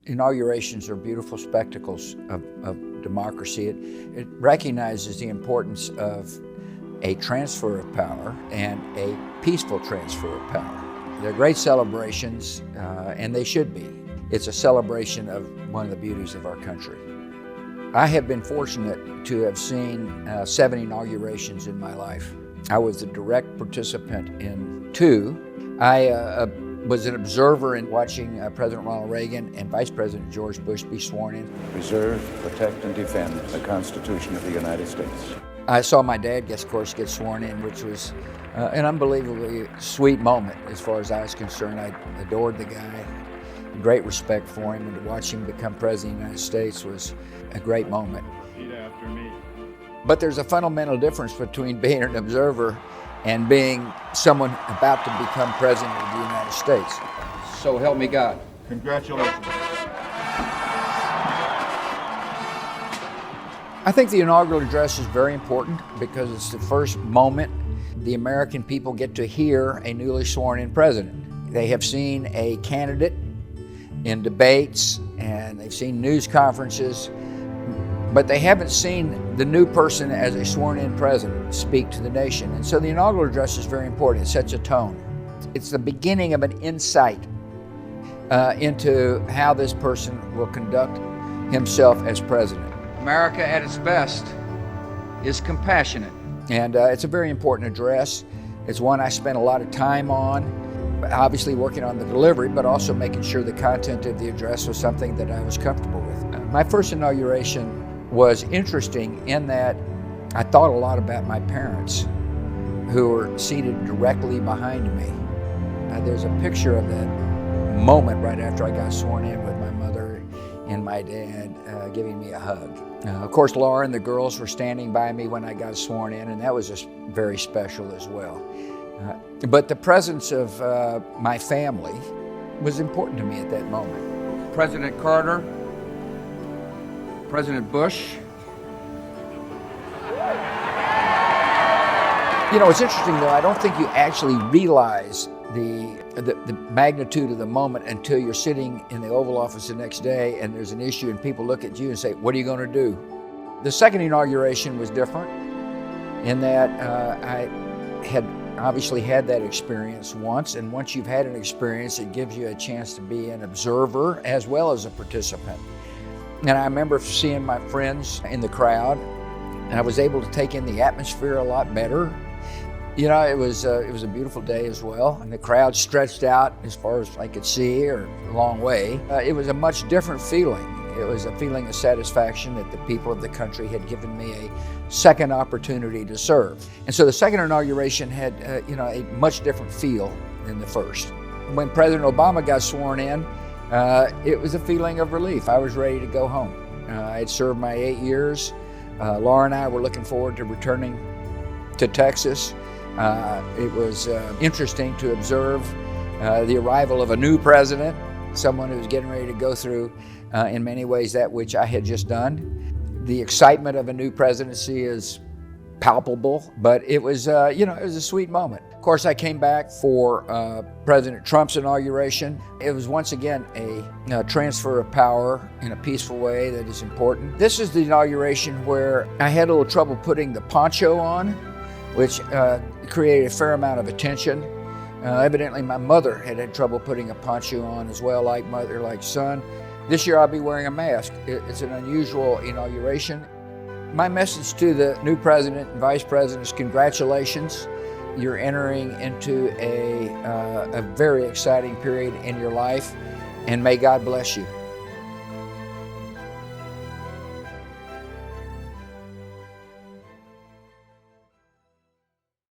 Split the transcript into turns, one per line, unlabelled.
Inaugurations are beautiful spectacles of democracy. It recognizes the importance of a transfer of power and a peaceful transfer of power. They're great celebrations, and they should be. It's a celebration of one of the beauties of our country. I have been fortunate to have seen 7 inaugurations in my life. I was a direct participant in 2. I was an observer in watching President Ronald Reagan and Vice President George Bush be sworn in.
Preserve, protect, and defend the Constitution of the United States.
I saw my dad, of course, get sworn in, which was an unbelievably sweet moment as far as I was concerned. I adored the guy, great respect for him, and to watch him become President of the United States was a great moment.
Repeat after me.
But there's a fundamental difference between being an observer and being someone about to become President of the United States. So help me God.
Congratulations.
I think the inaugural address is very important because it's the first moment the American people get to hear a newly sworn in president. They have seen a candidate in debates and they've seen news conferences, but they haven't seen the new person as a sworn in president speak to the nation. And so the inaugural address is very important. It sets a tone. It's the beginning of an insight into how this person will conduct himself as president. America at its best is compassionate. And it's a very important address. It's one I spent a lot of time on, obviously working on the delivery, but also making sure the content of the address was something that I was comfortable with. My first inauguration was interesting in that I thought a lot about my parents who were seated directly behind me. There's a picture of that moment right after I got sworn in with my mother and my dad giving me a hug. Of course, Laura and the girls were standing by me when I got sworn in, and that was just very special as well. But the presence of my family was important to me at that moment. President Carter, President Bush. You know, it's interesting though, I don't think you actually realize the magnitude of the moment until you're sitting in the Oval Office the next day and there's an issue and people look at you and say, what are you going to do? The second inauguration was different in that I had obviously had that experience once, and once you've had an experience, it gives you a chance to be an observer as well as a participant. And I remember seeing my friends in the crowd, and I was able to take in the atmosphere a lot better. You know, it was a beautiful day as well, and the crowd stretched out as far as I could see, or a long way. It was a much different feeling. It was a feeling of satisfaction that the people of the country had given me a second opportunity to serve. And so the second inauguration had, a much different feel than the first. When President Obama got sworn in, it was a feeling of relief. I was ready to go home. I had served my 8 years. Laura and I were looking forward to returning to Texas. It was interesting to observe the arrival of a new president, someone who was getting ready to go through, in many ways, that which I had just done. The excitement of a new presidency is palpable, but it was, it was a sweet moment. Of course, I came back for President Trump's inauguration. It was once again a transfer of power in a peaceful way that is important. This is the inauguration where I had a little trouble putting the poncho on, which created a fair amount of attention. Evidently, my mother had trouble putting a poncho on as well, like mother, like son. This year, I'll be wearing a mask. It's an unusual inauguration. My message to the new president and vice president is congratulations. You're entering into a very exciting period in your life, and may God bless you.